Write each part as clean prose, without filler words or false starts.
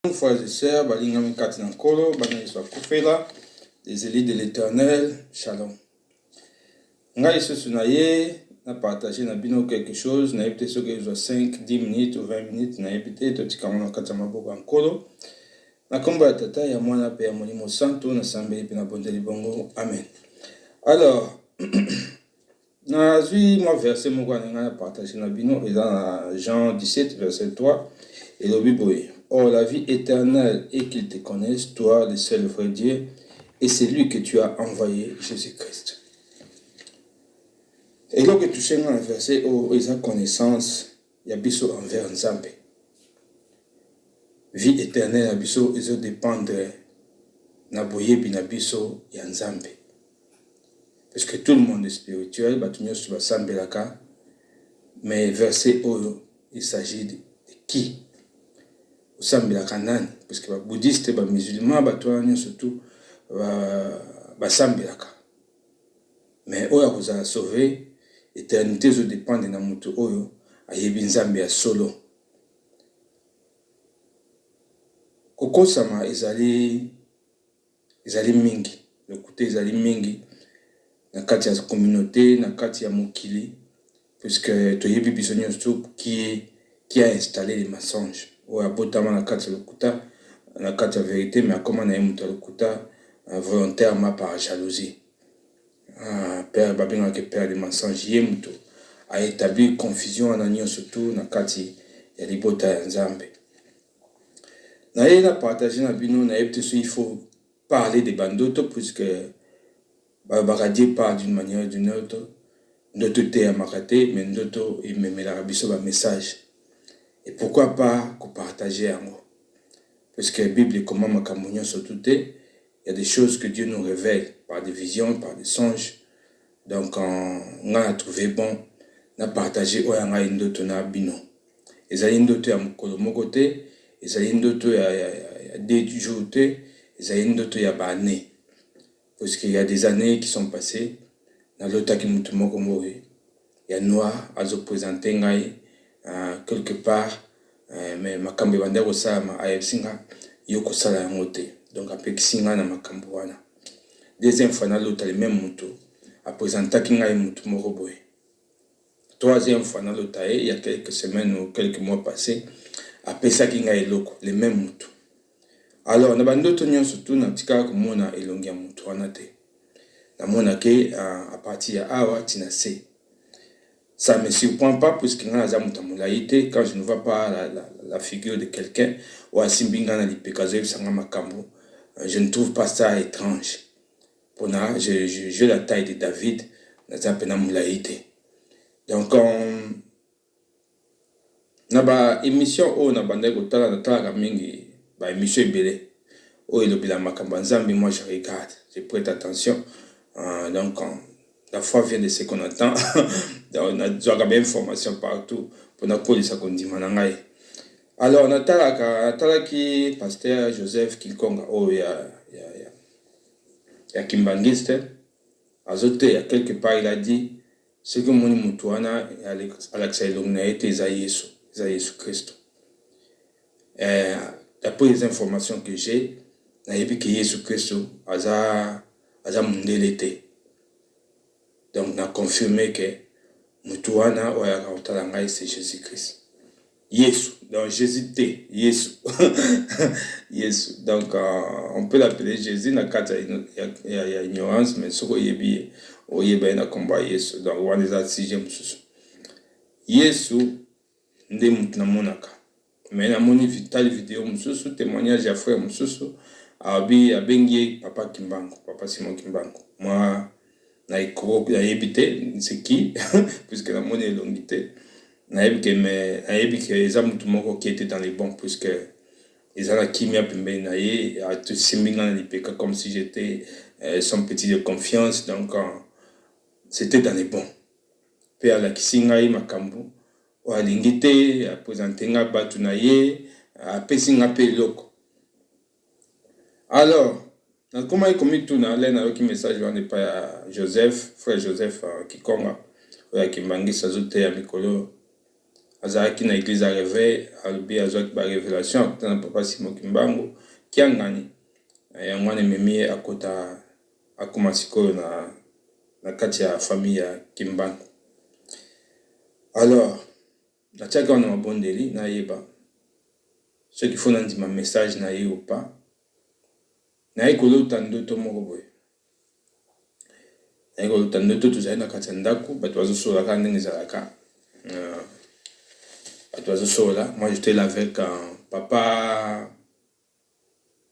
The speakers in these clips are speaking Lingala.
Frères et sœurs, balingami katinankolo, banaliswa kufela, les élites de l'Éternel, shalom. Nga isusu na ye, na partager na bino quelque chose, na yebite soki ezwa 5, 10 minutes ou 20 minutes, na yebite totikama na kati ya maboko ya nkolo. Na kombo ya tata ya mwana pe ya molimo santo, na sambeli pe na bondeli bongo, amen. Alors, nazwi mwa verset moko na nga na partager na bino, eza na Jean 17, verset 3, et le Bible. Or, la vie éternelle est qu'ils te connaissent, toi, le seul vrai Dieu, et c'est lui que tu as envoyé, Jésus-Christ. Et donc, tu sais dans le verset où ils ont connaissance, il y a biso envers Nzambe. Vie éternelle, il y a biso, ils ont dépendre, na boyebi na biso ya Nzambe. Parce que tout le monde est spirituel, batumio sur Sambe laka, mais verset où il s'agit de qui? Osambelaka nani, parce que les bouddhistes, les musulmans, surtout, basambelaka. Mais oyo akozala sauver, éternité zo dépendre na mutu oyo ayebi Nzambe ya solo. Kokosama ezali mingi, le côté ezali mingi na kati ya communauté, na kati ya mokili, puisque toyebi biso nyonso qui a installé les mensonges. Ou abotama na kati ya lokuta, na kati ya vérité, mais akoma na ye mutu lokuta volontairement par jalousie. Père babengaka père de mensonges, ye mutu a établi confusion na nyo surtout na kati ya libota ya Nzambe. Na ye na partager na bino na yebite so il faut parler de bandoto, puisque Dieu parle d'une manière ou d'une autre. Ndoto te ya makate, mais ndoto imemelaka biso ba message. Et pourquoi pas partager yango? Parce que la Bible, comment makambo surtout, il y a des choses que Dieu nous révèle par des visions, par des songes. Donc, on a trouvé bon de partager oyanga indoto na bino. Ezali indoto ya mokolo moko te, ezali indoto ya 2 jours te, ezali indoto ya ba année. Parce qu'il y a des années qui sont passées, na lota ki mutu moko moye, ya noir azo présenter ngai quelque part, mais makambo bande ko sama ayebsinga yoko sala yango te. Donc apekisinga na makambo wana. Deuxième fois na lota le même mutu a présenté ki ngai mutu moko boye. Troisième fois na lota il y a quelques semaines ou quelques mois passés, a pesa ki ngai loko le même mutu. Alors na bandoto nyonso tu na tika ko mona elongi ya mutu wana te. Na mona ke à partir ya awa tina se. Ça ne me surprend pas, puisque quand je ne vois pas la figure de quelqu'un, ou je ne trouve pas ça étrange. J'ai la taille de David, donc, na ba émission o na bande ko tala na tala mingi ba émission belé o elobila makambo Nzambe, moi je regarde, je prête attention. Donc la foi vient de ce qu'on entend. On a déjà bien information partout pour nous coller ça qu'on dit manangai. Alors on a talaki pasteur Joseph Kikonga oh ya Kimbangiste azote il y a quelque part il a dit ce que mon mutuana Alexa Elongna était Jésus Christ. D'après les informations que j'ai, na yebi que Jésus Christ aza mundelete. Donc, on a confirmé que Mutuana Oyakautalangai, c'est Jésus-Christ. Yesu. Donc, Jésus T. Yesu. Yesu. Donc, on peut l'appeler Jésus. Il y a ignorance, mais ce qu'il y a, combat Yesu. Donc, on a des sixième sous. Yesu, nde mutuna monaka. Mais na moni vital vidéo mususu, témoignage à frère mususu, abengi papa Kimbangu, papa Simon Kimbangu. Moi, na yebite c'est qui puisque la monnaie est longité na yebike eza mutu moko qui était dans les bons, puisque ils ont la kimia pembe na ye a tout simbinga na lipeka comme si j'étais son petit de confiance. Donc c'était dans les bons pe ala kisinga makambo o alingite a présenter nga batu na ye a pesinga pe loko. Alors comment il commis tout na l'aine avec un message on n'est pas Joseph, frère Joseph Kikonga, ou à Kimbangi Sazote à Mikolo. azalaki na église ya réveil alobi azwaki barévélation akota na papa Simon Kimbangu kiangani yango wana ememi ye akoma sikoyo na kati ya famille ya Kimbangu. Alors natiaki wana mabondeli nayeba soki fo nandima message na ye ou pas naye kolota ndoto moko boye naye kolota ndoto tozali na kati ya ndako bato bazosola kaka ndenge ezalaka bato bazosola. Moi j'étais là avec papa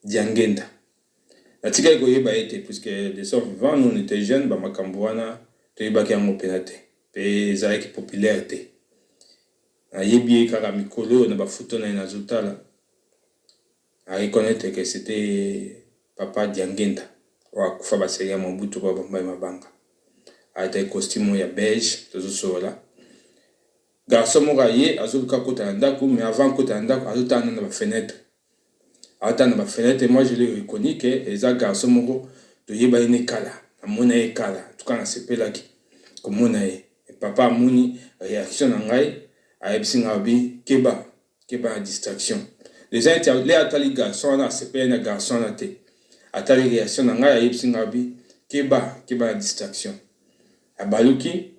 Diangenda natikaki koyeba ete puisque de son vivant nous on était jeunes bamakambo wana toyebaki yango mpena te mpe ezalaki populaire te. Nayebi ye kaka mikolo na bafoto na ye nazotala à reconnaître que c'était papa Diangenda oyo akufa baseri ya Mobutu kwa bambai mabanga ata costume ya beige tozosola garçon moko ye azoluka kota na ndako mais avant kota na ndako azotanda na bafenêtre atanda na bafenêtre. Moi je l'ai reconnu que eza garçon moko toyeba ye ne kala namona ye kala tuka nasepelaki komona ye papa amoni réaction na ngai ayebisi ngai abi keba na distraction déjà ete le atali garçon wana asepeli na garçon wana te atali réaction na ngai ayebisi ngai abi keba na distraction abaluki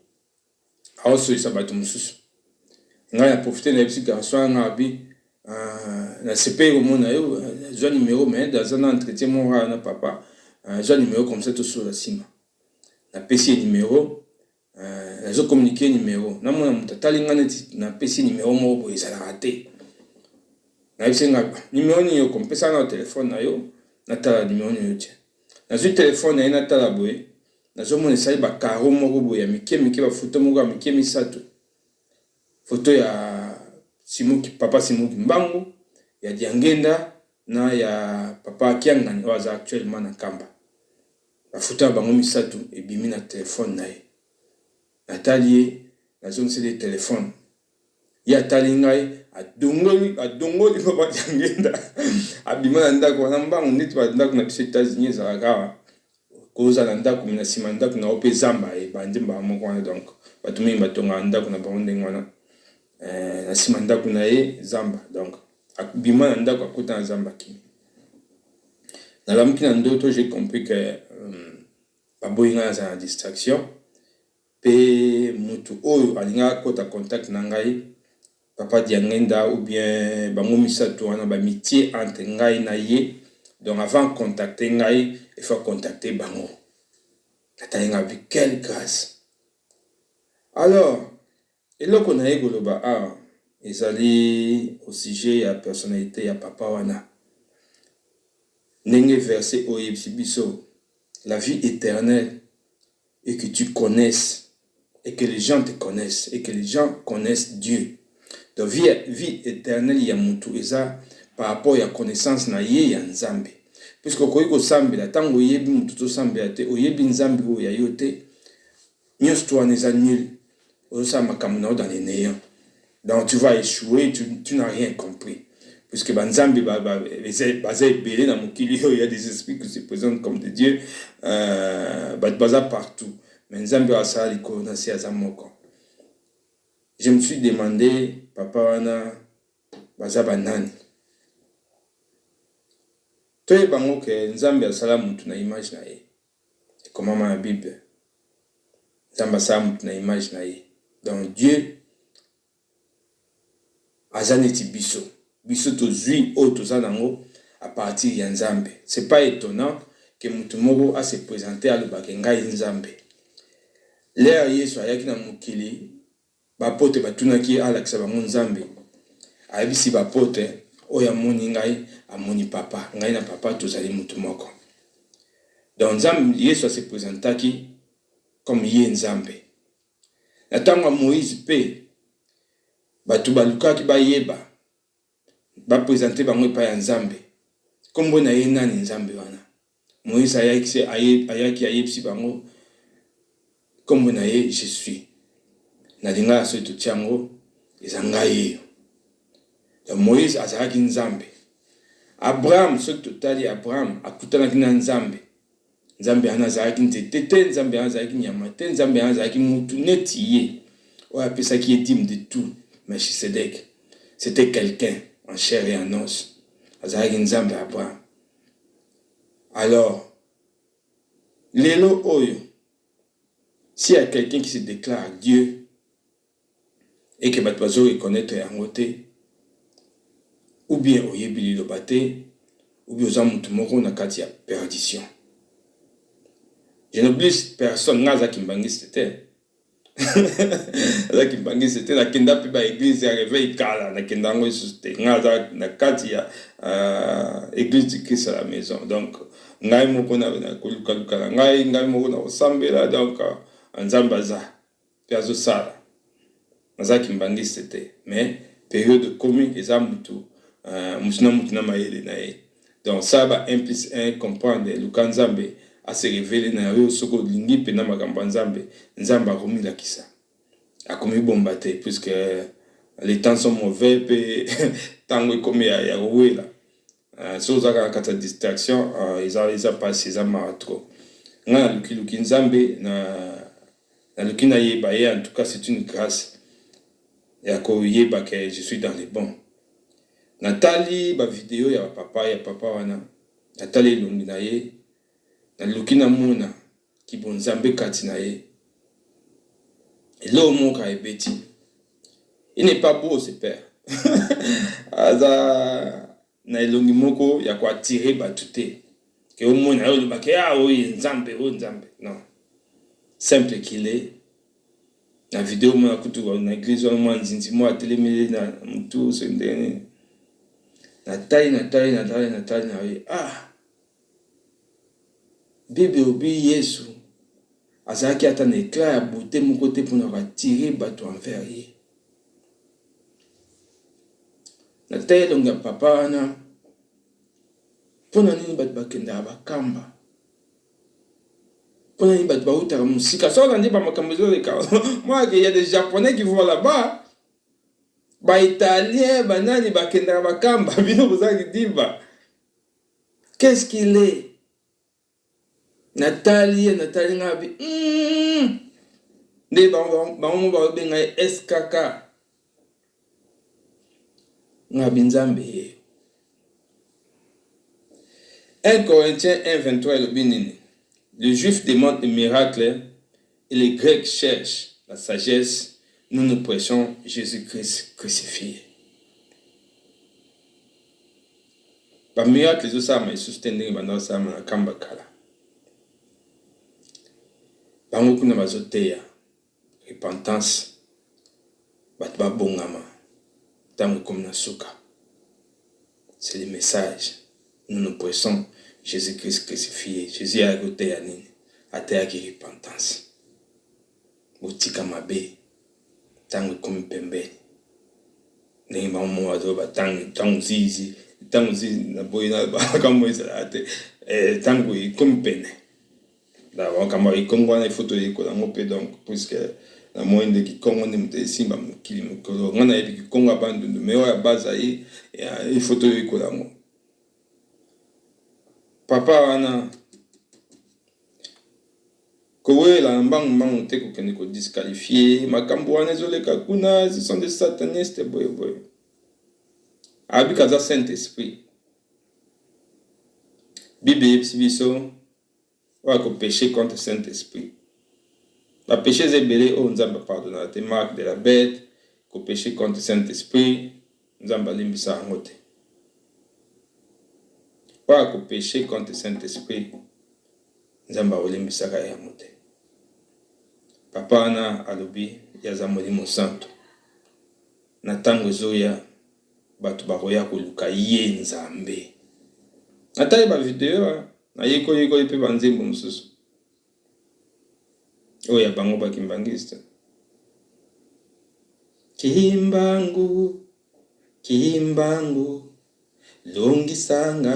aosolisa bato mosusu ngai naprofite nayebisi garçon wana abi nasepeli komona yo zwa numéro mais daza na entretien moko na papa zwa numéro comme ça tosola nsima napesi ye numéro nazokommunike numéro namona moto atali ngai neti napesi numéro moko boye ezalaka te nayebisi ngai numéro nini yo kompesa na telefone na yo natala numéro nini yo tia nazwi telefone na ye natala boye nazomona esali bakaro moko boye ya mike bafoto moko ya mike misato foto ya papa Simon Kimbangu ya Diangenda na ya papa Kiangani oyo aza actuellement na Kamba bafoto ya bango misato ebimi na telefone na ye natali ye nazomiseli telefone ye atali ngai adongoli papa Diangenda abima na ndako wana mbangu neti bandako na biso États-Unis ezalaka koza na ndako na nsima ndako na ope zamba ebandi mbala moko wana donc bato mingi batonga ndako na bango ndenge wana na nsima ndako na ye zamba donc abima na ndako akota na zamba kini nalamiki na ndoto j'ai compris que baboyi ngai aza na distraction pe mutu oyo alingaka kota contact na ngai papa Diangenda ou bien bango misato wana bamitié entre ngai na ye donc avant contacter ngai il faut contacter bango natali ngai bi quelle grâce. Alors eloko na ye koloba ezali au sujet ya personnalité ya papa wana ndenge verset oyebisi biso la vie éternelle et que tu connaisses et que les gens te connaissent et que les gens connaissent Dieu. Donc vie éternelle ya mutu eza par rapport ya connaissance na ye ya Nzambe puisque okoki kosambela ntango oyebi mutu tosambela te oyebi Nzambe oyo ya yo te nyonso to wana eza nul ozosala makambo na yo dans les néants donc tu vas échouer, tu n'as rien compris puisque banzambe baza ebele na mokili oyo, il y a des esprits qui se présentent comme des dieux bato baza partout mais Nzambe asala likolo na se aza moko. Je me suis demandé papa wana baza banani toyeba ngo ke Nzambe asala mutu na image na ye ekomama na Bible Nzambe asala mutu na image na ye donc Dieu aza neti biso tozwi oyo toza nango à partir ya Nzambe. C'est pas étonnant que mutu moko a se présenter alobaka ngai Nzambe. Lea Yesu ayaki na mokili bapote batunaki alakisa bango Nzambe ayebisi bapote oyo amoni ngai amoni papa ngai na papa tozali mutu moko. Donc Nzambe Yesu se présentaki comme ye Nzambe. Na ntango ya Moïse pe bato balukaki bayeba baprésente bango epai ya Nzambe kombo na ye nani Nzambe wana. Moïse ayaki ayebisi bango kombo na ye je suis nalinga soki totia yango eza ngai ye. Donc Moïse azalaki Nzambe. Abraham soki totali Abraham akutanaki na Nzambe. Nzambe wana azalaki nzete te, Nzambe wana azalaki nyama te, Nzambe wana azalaki mutu neti ye oyo apesaki ye dîme de tout Melchisedec, c'était quelqu'un en chair et en os. Azalaki nzambe Abraham. Alors, lelo oyo, s'il y a quelqu'un qui se déclare Dieu et que Batbazo reconnaître yango, ou bien oyebi liloba te, ou bien oza mutu moko na kati ya perdition. Je n'oublie personne, nga azaki mbangisi te. Azaki mbangisi te, nakenda pe ba église ya réveil kala, nakenda yango lisusu te. Nga azaki na kati ya église du Christ à la maison. Donc, ngai moko na koluka na ngai moko na osambela, donc nzambe aza pe azosala. Azaki mbangisi te, mais période komi eza mutu mutu na mayele na ye. Donc ça va 1 plus 1 comprendre luka nzambe a se révéler na yo soko lingi pe na makambo nzambe nzambe akomi lakisa akomi bomba te puisque les temps sont mauvais pe tango ekomi ya wela so za ka kata distraction ils passé za trop nga luki nzambe na luki na yeba ye. En tout cas c'est une grâce ya ko yeba que je suis dans les bons. Natali ba vidéo ya papa wana natali longi na ye na luki na muna ki bonzambe kati na ye elo moka ebeti. Il n'est pas beau ce père. Aza na elongi moko ya kwa tirer batute ke o mona yo lobake nzambe non, simple qu'il est. Na vidéo mona kutu na église wana mwa nzinzi mwa telemele na mtu sendene Natali na ye. Bébé obi Yesu azalaki ata na éclat ya beauté moko te mpona batire bato envers ye. Natali elonga papa wana mpona nini bato bakendaka bakamba, mpona nini bato bautaka mosika so olandi bamakambo ezoleka moi il y a des japonais qui vont là-bas, ba italien banani bakendaka bakamba bino bozaki diba. Qu'est-ce qu'il est? Natali ngabi nde bango babenga SKK ngabi nzambe ye. 1 Corinthiens 1:23 le binini. Le juif demande le miracle et les grecs cherchent la sagesse. Nous prêchons Jésus-Christ crucifié. Ba miracle les osama sustending banda sama na kamba kala. Bango kuna bazoteya repentance bat ba bongama tango comme na suka. C'est le message. Nous prêchons Jésus-Christ crucifié. Jésus a goté ya nini? Ateya ki repentance. Botika mabe tango comme pembe. Ndenge bango wazo ba tango zizi na boina ba kamo izalate tango comme pene. Da wakamba ikongo na photo yiko na ngope donc puisque na moinde ki kongo ni mute simba mukili mukolo ngana yebi ki kongo abandu mewa ya baza yi ya photo yiko la ngo. Papa wana kowe la mbang te ko kende ko disqualifier makambo wana ezoleka kuna, ce sont des satanistes boy. Abi kaza Saint-Esprit. Bible biso wa ko pécher contre Saint-Esprit. La péché zebele o nzamba pardonna te marque de la bête ko pécher contre Saint-Esprit nzamba limbisa ngote. Wa ko pécher contre Saint-Esprit nzamba olimbisa ka ya ngote. Papa na alobi ya zamolimo santo. Na tango zoya batu bakoya koluka ye nzambe. Natali ba video na yeko pe banzembo mususu. Oya bango bakimbangista. Kimbangu longisanga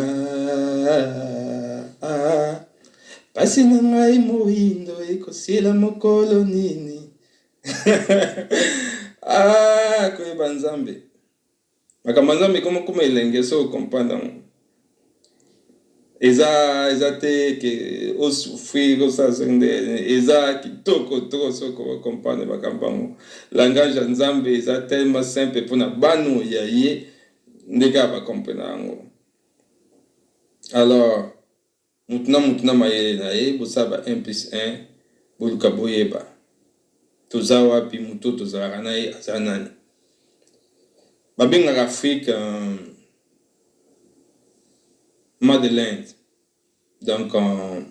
pasi na ngai moindo ekosila mokolo nini. Koyeba nzambe makambo nzambe kuma elenge so comprendre eza te ke osouffrir osasende eza kitoko to soko bakomprendre makambo yango. Langage ya nzambe eza tellement simple mpona bano ya ye ndenge bakomprendre yango. Alors mutu na mayele na ye bosala 1+1 boluka boyeba toza wapi mutu tozalaka na ye aza nani. Babengaka Afrique Madeleine. Donc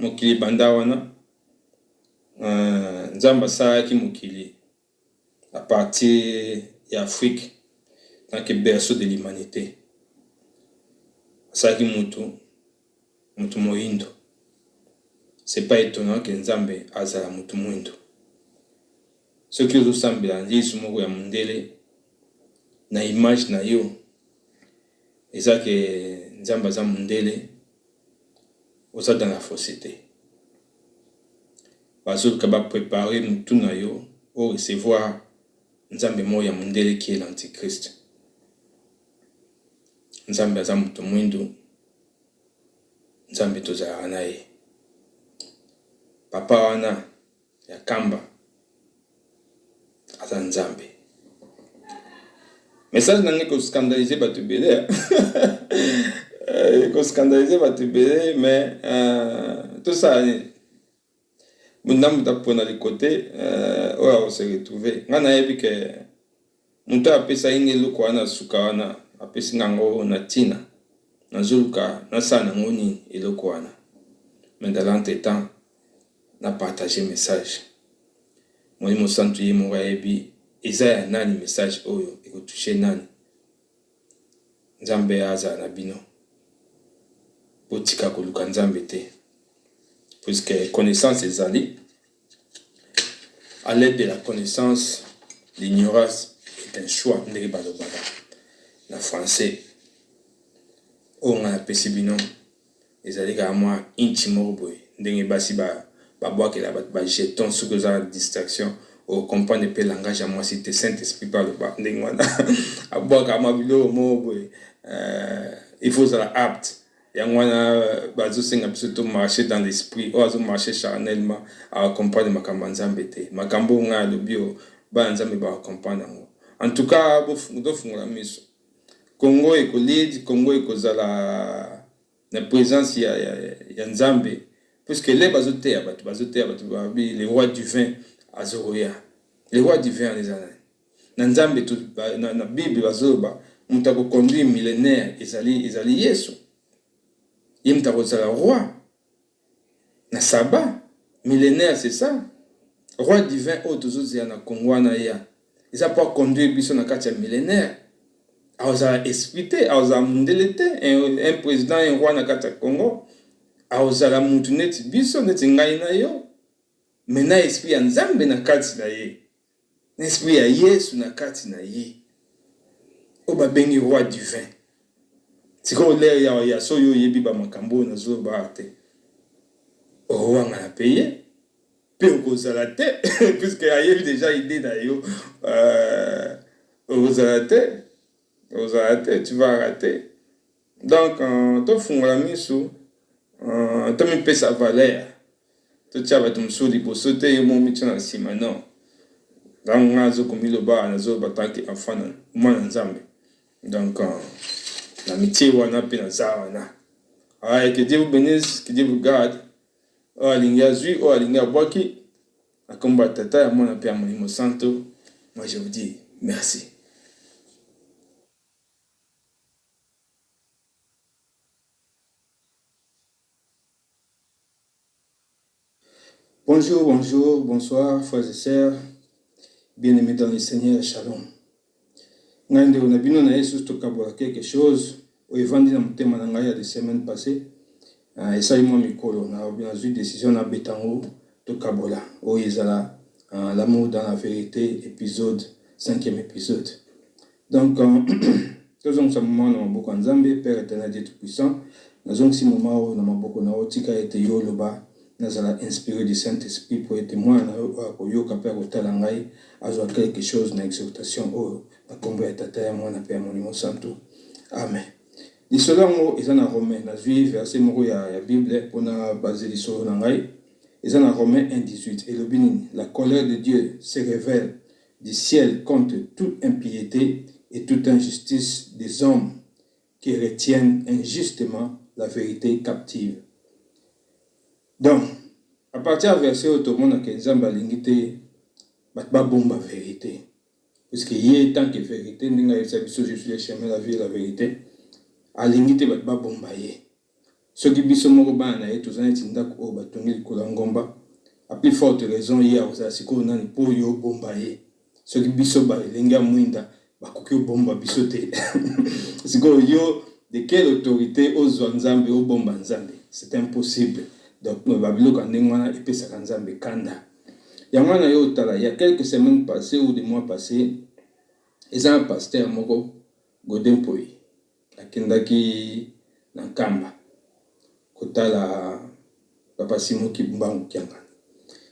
mokili banda wana nzamba asalaki mokili à partir ya Afrique tant que berceau de l'humanité. Asalaki mutu moindo. C'est pas étonnant que nzambe azala mutu moindo. Ce qui ozosambela yesu moko ya mondele na image na yo eza ke nzambe aza mondele oza dans la fausseté. Bazoluka préparer mutu na yo au recevoir nzambe moko ya mondele qui est l'antichrist. Nzambe aza mutu moindo, nzambe tozalaka na ye. Papa wana ya kamba aza nzambe. Message nange ko scandaliser bato ebele. Ko scandaliser bato ebele, mais tout ça mundamu tapona le côté oyo se retrouver. Nga nayebi ke mutu apesa inge eloko wana suka wana apesi ngango na tina nazoluka nasala nango nini eloko wana. Mais dans l'entretemps na partager message. Molimo santu ye moko ayebi eza ya nani message oyo ekotouche nani. Nzambe aza na bino botika koluka nzambe te, puisque connaissance ezali. À l'aide de la connaissance, l'ignorance est un choix. Ndenge balobaka na français oyo nga napesi bino ezali kaka mwa inchi moko boye ndenge basi babwakela bato bajeton soki oza na distraction ocomprendre mpe langage ya mwasi te. Saint-Esprit baloba ndenge wana abwaka mwa biloko moko boye. Il faut ozala apte yango wana bazosenga biso to marcher dans l'esprit oyo azomarcher charnellement acomprendre makambo ya nzambe te. Makambo oyo nga alobi oyo bana nzambe bacomprendre yango. En tout cas tofungola miso. Congo ekolidi, Congo ekozala na présence ya nzambe, puisque les bazoteya bato babi le roi du vin azoroya. Le roi du vin les années. Na nzambe tout na Bible bazoba muta ko conduire millénaire ezali Yesu. Ye muta ko zala roi. Na Saba millénaire c'est ça. Roi du vin o tozoza na Congo na ya. Ils a pas conduire biso na kati ya millénaire. Aoza expliqué, aoza mundele te, un président, un roi na kati ya Congo. Aoza la mutu neti biso neti ngai na yo. Mena esprit ya nzambe na kati na ye. Esprit ya Yesu na kati na ye. O babengi roi du vin. Siko le ya so yo yebi ba makambo na zo ba te. O roi nga na paye. Pe okozala te puisque ayebi déjà idée na yo. Okozala te, tu vas rater. Donc to fungola miso to mi pesa valeur. To tia bato mso liboso te yo mo mitia na nsima non. Donc nga zo komi loba na zo batanki enfant mwana nzambe. Donc na métier wana pe na za wana. Que Dieu vous bénisse, que Dieu vous garde. O alingi azui, o alingi abwaki. Akomba tata ya mwana pe ya Molimo Santo. Moi je vous dis merci. Bonjour, bonsoir, frères et sœurs, bien-aimés dans le Seigneur, shalom. Ngande on a bino na Yesu tokabola quelque chose au évangile na mutema na ngai ya de semaine passée. Et ça moi mikolo na bien eu décision na betango tokabola o ezala l'amour dans la vérité épisode 5e épisode. Donc tous on moment na maboko nzambe Père éternel Dieu tout puissant. Nazong si moment na maboko na otika ete yo loba nazala inspiré du Saint-Esprit pour être témoin na yoka Père otalangai azwa quelque chose na exhortation o na kombo ya tata ya mwana Père Molimo Santo. Amen. lisolo yango eza na Romain nazwi verset moko ya Bible mpona base lisolo na ngai eza na Romain 1:18 elobi nini la colère de Dieu se révèle du ciel contre toute impiété et toute injustice des hommes qui retiennent injustement la vérité captive. Donc, à partir du verset où tout le monde a que Nzambe alingi te ba bomba vérité. Parce que yé tant que vérité, ndinga yebisa biso je suis le chemin, la vie et la vérité. Alingi te ba bomba ye. Soki biso moko bana na ye tozana ti ndako o batongi likolo ngomba. A plus forte raison yé akozala sikoyo nani po yo bomba ye. Soki biso ba elengi mwinda bakoki bomba biso te. Sikoyo yo de quelle autorité ozwa Nzambe o bomba Nzambe? C'est impossible. Donc nous babilo kandengwana epesa Nzambe kanda. Yamana yo tala il y a quelques semaines passées ou des mois passés, ils ont un pasteur moko Godin Poi akendaki na Kamba kotala papa Simo Kibumbangu Kianga.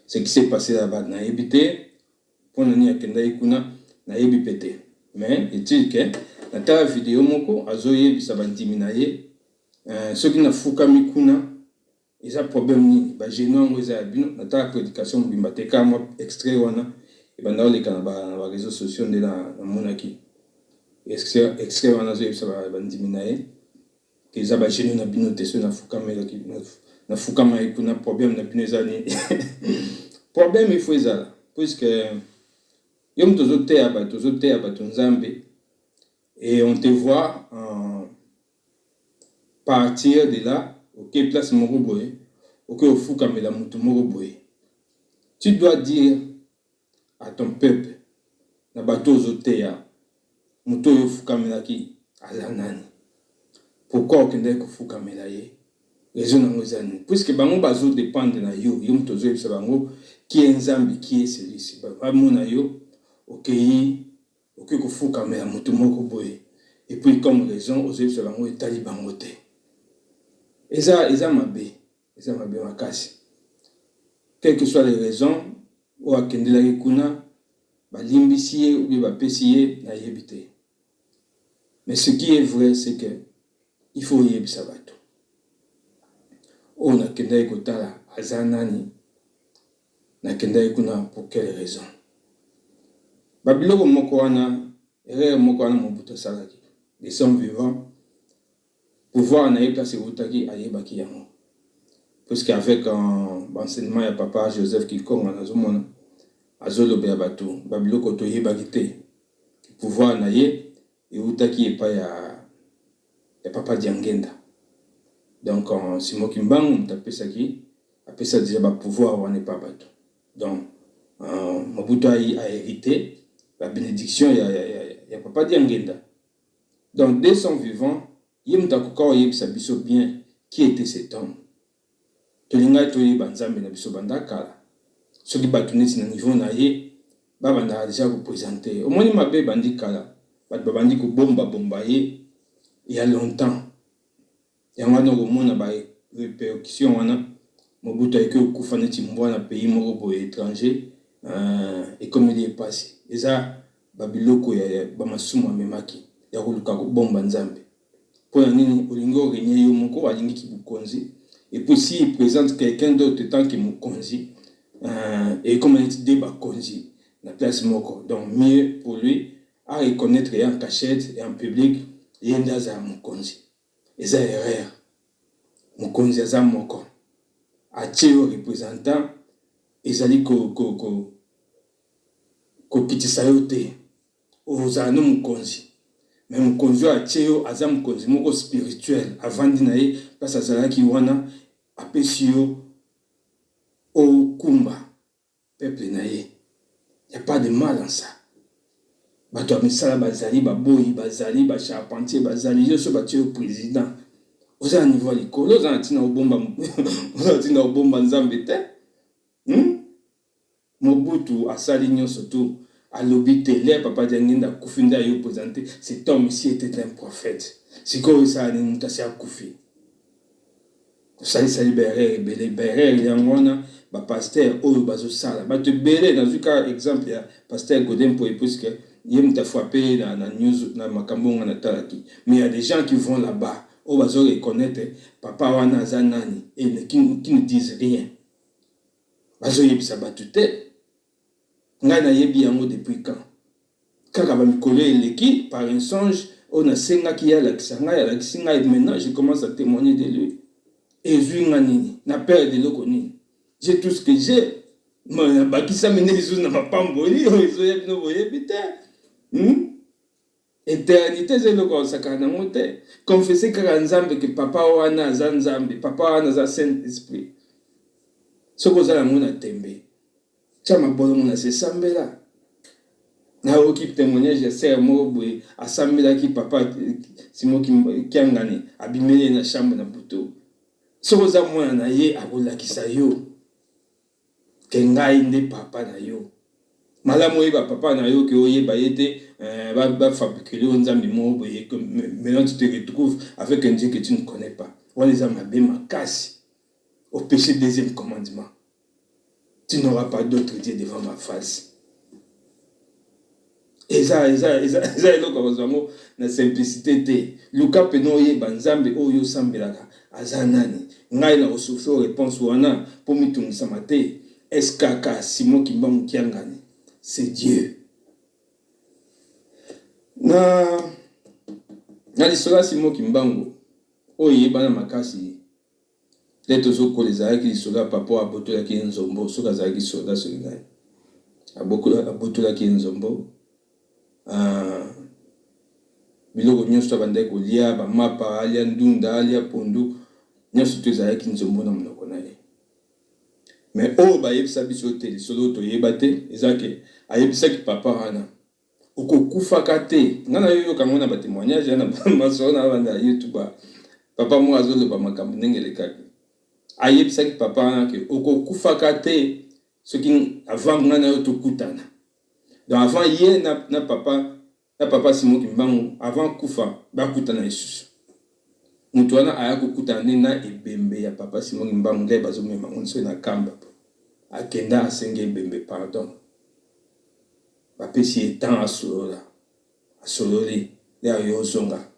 Ce qui s'est passé là-bas na ebité pour nani akendaki kuna na yebi pété. Mais est-il que na ta vidéo moko azoye bisaba ndimi na ye ceux qui na fukami kuna ils ont problème ni ba génon ils ont bino na ta prédication bimbateka moi extrait wana et ben dans les canaba na réseaux sociaux de la monaki extrait wana zo bisaba ndimi na ye que ils ont ba génon na bino te na fukami na fukama kuna problème na bino ezani problème il faut ezala puisque yom tozote abato Nzambe et on te voit partir de là, ok, place Moroboé, ok, au fou comme la moutou Moroboé. Tu dois dire à ton peuple, na bateau zotea, moutou yo fou comme la qui, à la nani. Pourquoi on ne fou comme la ye? Raison n'angozani. Puisque bango bazo dépend de na yo, yom tozo yip sabango, qui est Nzambe, qui est celui-ci. Bango na yo, ok, ok, fou comme la moutou Moroboé. Et puis comme raison, aux yip sabango et talibangote. Eza mabe makasi. Quelles que soient les raisons, ou akendela kuna, balimbisiye ou bien bapesiye na yebite. Mais ce qui est vrai, c'est que il faut yebisa bato. On a kendela kotala azanani, na kendela kuna pour quelle raison. Babiloko moko wana, erreur moko wana mobuto salaki. Des sommes vivants. Pouvoir na place utaki ayebaki yango parce qu'avec l'enseignement ya papa Joseph Kikonga nazomona azolobe ya bato babiloko to yebaki te pouvoir na ye utaki epa ya papa Diangenda donc Simo Kimbangu mutapesaki apesa déjà ba pouvoir wana pa bato donc Mobutu a hérité la bénédiction ya papa Diangenda donc dès son vivant yem takuka yebisa biso bien qui était cet homme. Tolinga toye banzambe na biso bandakala. Soki batunesi na niveau na ye babanda déjà vous présenter. Au moins mabe bandikala. Bat babandi ko bomba ye il y a longtemps. Yangana ko mona ba répercussion wana Mobutu a que kufana timbwa na pays moko bo étranger et comme il est passé. Eza babiloko ya bamasuma memaki ya kuluka ko bomba nzambe. Pour nini olingo régner yo moko alingi ki bukonzi et puis s'il présente quelqu'un d'autre tant que mukonzi et comme il dit ba konzi la place moko donc mieux pour lui à reconnaître en cachette et en public yenda za mukonzi eza erreur mukonzi za moko a tio représentant ezali ko kitisa yote ozana mukonzi. Mais mon conjoint a tchéo azam konzi moko spirituel avant dinae parce que ça qui wana apesio au kumba peuple nae y a pas de mal en ça bato misala bazali baboyi bazali ba charpentier bazali yo so batio président oza niveau likolo oza tina obomba oza tina obomba nzambe te Mobutu asali nyonso tout à l'obité, les papa Diangenda Koufinda yo présenté, cet homme ici était un prophète. C'est quoi ça, nous t'as Koufi. Ça libéré, il y a un pasteur, oh, bazo sala. Bah, te belé, dans un cas, exemple, il y a pasteur Godin pour épouse que, il y a frappé dans la news, dans Makambon, en Atalaki. Mais il y a des gens qui vont là-bas on va se reconnaître papa wana aza nani et qui ne disent rien bazo yebisa bato te ngai na yebi yango depuis quand kaka ba mikolo eleki par un songe on a senga ki ya lakisa ngai alakisi ngai maintenant je commence à témoigner de lui et zui nga nini na père de loko nini j'ai tout ce que j'ai ma bakisa mene bizu na mapamboli ozo yebi no boyebi te éternité c'est le consacré na mote confesser kaka nzambe que papa wana aza nzambe papa wana aza saint esprit soko za mona tembe chama bolo mona se sambela na oki témoignage ya sœur mobwe asambela ki papa simo kiangani abimele na chambre na buto soko za mona na ye akolakisa yo kengai nde papa na yo malamu yeba papa na yo ke oyeba yete va fabriquer le nzambi mobwe et que maintenant tu te retrouves avec un Dieu que tu ne connais pas on les a mabé makasi au péché deuxième commandement tu n'auras pas d'autre Dieu devant ma face. Et ça, eloko bazango na simplicité te. Luka peno ye banzambe oyo sambelaka azanani. Ngai na osufo réponse wana pour mitungisa mate. Eskaka Simon Kimbangu kiangani. C'est Dieu. Na lisola Simon Kimbangu oyo bana makasi. Leto soko lezaki lisola papa abotola ki nzombo soka zaki soda solingai. Abotola ki nzombo. Biloko nyonso bande kolia ba mapa alia ndunda alia pondu nyonso to ezalaki nzombo na monoko na ye mais oyo bayebisa biso te lisolo toyeba te ezake ayebisaki papa wana okokufaka te nga na yo yokango na batémoignage na masolo na banda YouTube papa mo azoloba makambo ndenge elekaki ayebisaki papa wana ke okokufaka te soki avant nga na yo tokutana. Donc avant hier na papa Simon Kimbangu avant kufa bakutana Yesu. Mutu wana aya kokutana na ebembe ya papa Simon Kimbangu ngai bazomema onso na kamba. Akenda asenge ebembe pardon. Bapesi etan asolola. Asololi ya yozonga.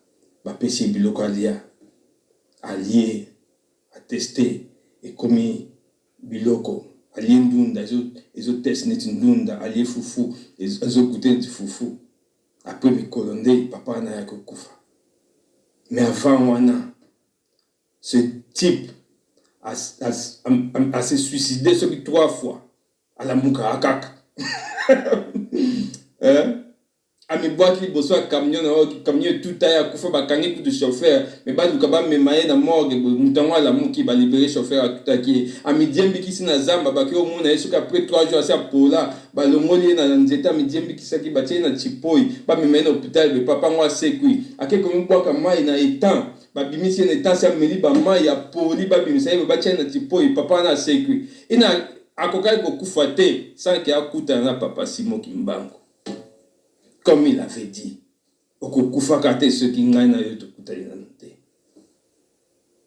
Bapesi biloko alia. Allié attesté et commis biloko. Allié ndunda ezo test net ndunda allié fufu ezo goûter du fufu après mi kolonde papa na ya kokufa mais avant wana ce type a se suicidé sur 3 fois à la muka akaka ami boaki boso camion na camion tout aya kufa bakangi tout de chauffeur mais ba lukaba memaye na morgue mutango la muki ba libérer chauffeur tout aki ami diembi kisi na zamba ba ki omona yesu après 3 jours asa pola ba longoli na nzeta ami diembi kisaki ba tie na chipoi ba memaye na hôpital be papa ngwa sekui akeko mbwaka mai na etan ba bimisi na etan sa meli ba mai ya poli ba bimisa ba tie na chipoi papa na sekui ina akokai ko kufa te sans que akuta na papa Simon Kimbangu. Comme il avait dit, okokufaka ceux qui ngaina yo tokutali na te.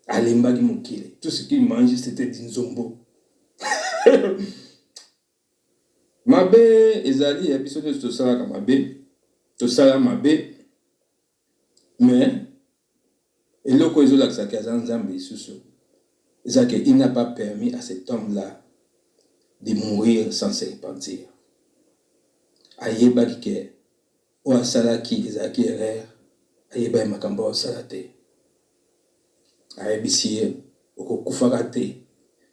Alembaki mokile, tout ce qu'il mangeait c'était du nzombo. Mabe ezali ya biso to sala ka mabe, to sala mabe. Mais eloko ezola kisaki azanzambe isusu. Ezake il n'a pas permis à cet homme-là de mourir sans se repentir. Ayebaki ke o asalaki ezaki erreur ayeba makambo asala te ayebisi ye okokufaka te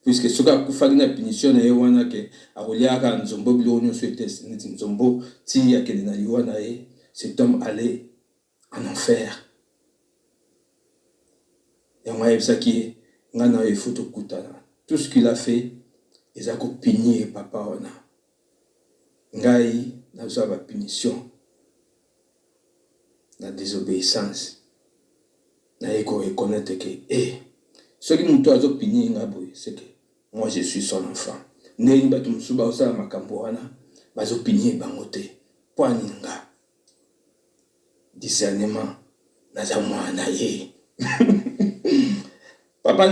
puisque soki akufaki na punition na ye wana ke akoliaka nzombo biloko nyonso ete neti nzombo ti akende na liwa na ye cet homme allait en enfer yango ayebisaki ye nga na yo il faut tokutana tout ce qu'il a fait eza kopinir papa wana ngai nazwa ba punition la désobéissance na eko reconnaître que ce qui nous doit opinier ngabo c'est que moi je suis son enfant ndeni batu musuba osala makambo wana bazopinier bango te poani nga discernement naza mwana ye papa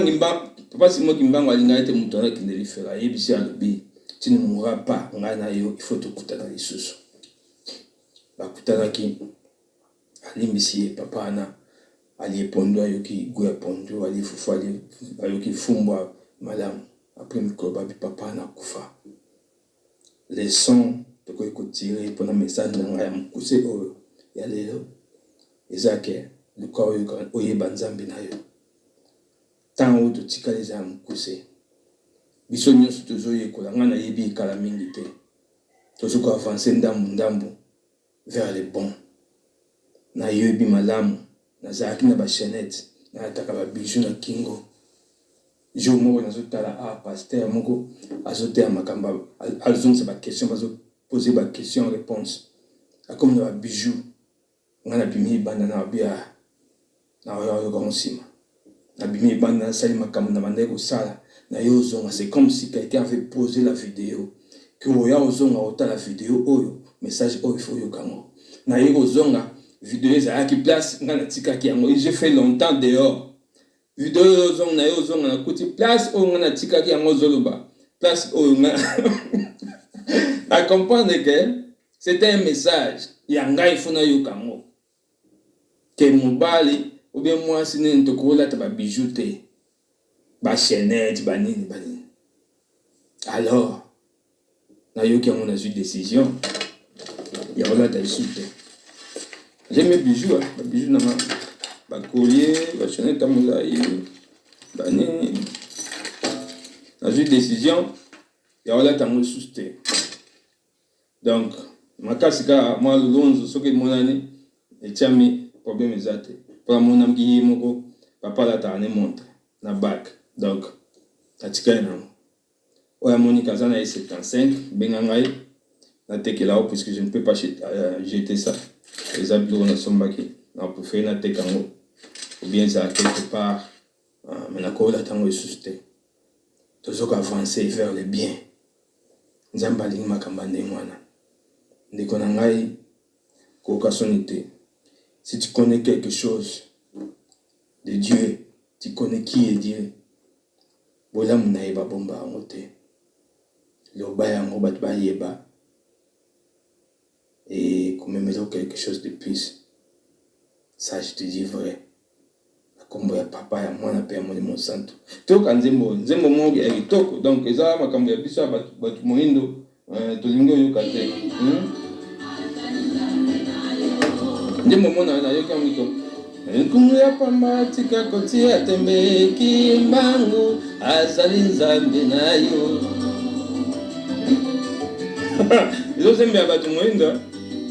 Simon Kimbangu alinga ete mutu akende lifela yebisi alobi tu ne mourras pas nga na yo il faut tokutana lisusu bakutanaki alimbisi papa na Ali pondo ayoki goya pondo ali fufu ali ayoki fumbwa madame après mikoba bi papa na kufa leçon de quoi écouter pour un message dans la mukuse o ya lelo ezake le quoi oye banzambi na yo tant o to tika les am mukuse biso nyonso tozoye kolanga na yebi kala mingi te tozo avancer ndambu vers le bon na yebi malamu na zaki na ba chaînette na ataka ba bijou na kingo jo moko na zotala pasteur moko azote makamba azongisa ba question bazo poser ba question réponse comme na ba bijou ngana bimi banda na bia na yo ko sima na bimi banda sali makambo na bande ko sala na yo zonga c'est comme si quelqu'un avait posé la vidéo que oya ozonga ota la vidéo oyo message oyo faut yo kango na yo zonga vidéo za ki place ngana tika ki yango j'ai fait longtemps dehors vidéo zonga na yo zonga na kuti place o ngana tika ki yango zoloba place o ngana à comprendre que c'était un message yanga il faut na yo kango que mobali ou bien moi sine ntokola ta ba bijou te ba chaînette banini alors na yo qui a une décision il y a là ta suite j'ai mes bijoux ba bijoux na ba collier ba chaînette amulaï banini na une décision il y a là ta mo suite donc makasika moi lonzo soki monani et tiami problème ezate pour mon ami moko papa la ta ne montre na bac donc atika na oya Monica zana et 75 bengangai na tekela puisque je ne peux pas jeter ça les habits on a sombaki na pour faire na tekango ou bien ça quelque part mais la cola tango est susté toujours avancer vers le bien nzamba lingi makamba ndengwana ndeko na ngai ko kasonité si tu connais quelque chose de Dieu tu connais qui est Dieu bola munaeba bomba ngote loba yango bat bayeba et comme même quelque chose de plus ça je te dis vrai la combo ya papa ya mwana pe ya mon santo to kanzembo nzembo mongi ya kitoko donc eza makambo ya biso batu moindo tolingo yoka te ndembo mona na yoka ngito nkungu ya pamba tika kotia tembe kimbangu azali nzambe na yo izo zembe ya batu moindo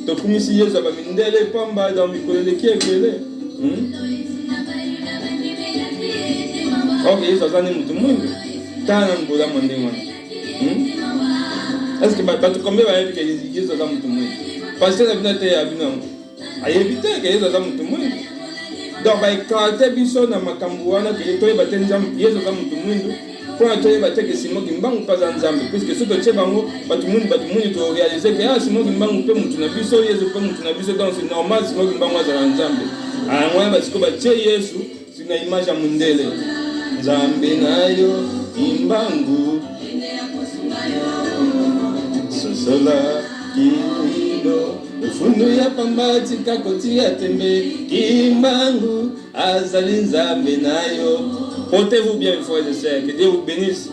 tokumisi yesu abamindele pamba dans mikolo leki ekele ok yesu azani mutu moindo tana mbola mwande wana est-ce que batu kombe bayebi ke yesu aza mutu moindo parce que na bino te ya bino ayebi te ke yesu aza mutu moindo donc baekrate biso na makambo wana ke toyeba te nzambe yesu aza mutu moindo mpona toyeba te ke simoki mbangu mpe aza nzambe puisque soki totie bango bato muni torealize ke simoki mbangu mpe mutu na biso yesu mpe mutu na biso donc c'est normal simoki mbangu azala nzambe yango wana basiko batie yesu na image ya mondele nzambe na yo imbangu sosola kilo ufundu ya pamba tika kotia tembe kimbangu azali nzambe na yo. Portez-vous bien, frères et sœurs, que Dieu vous bénisse.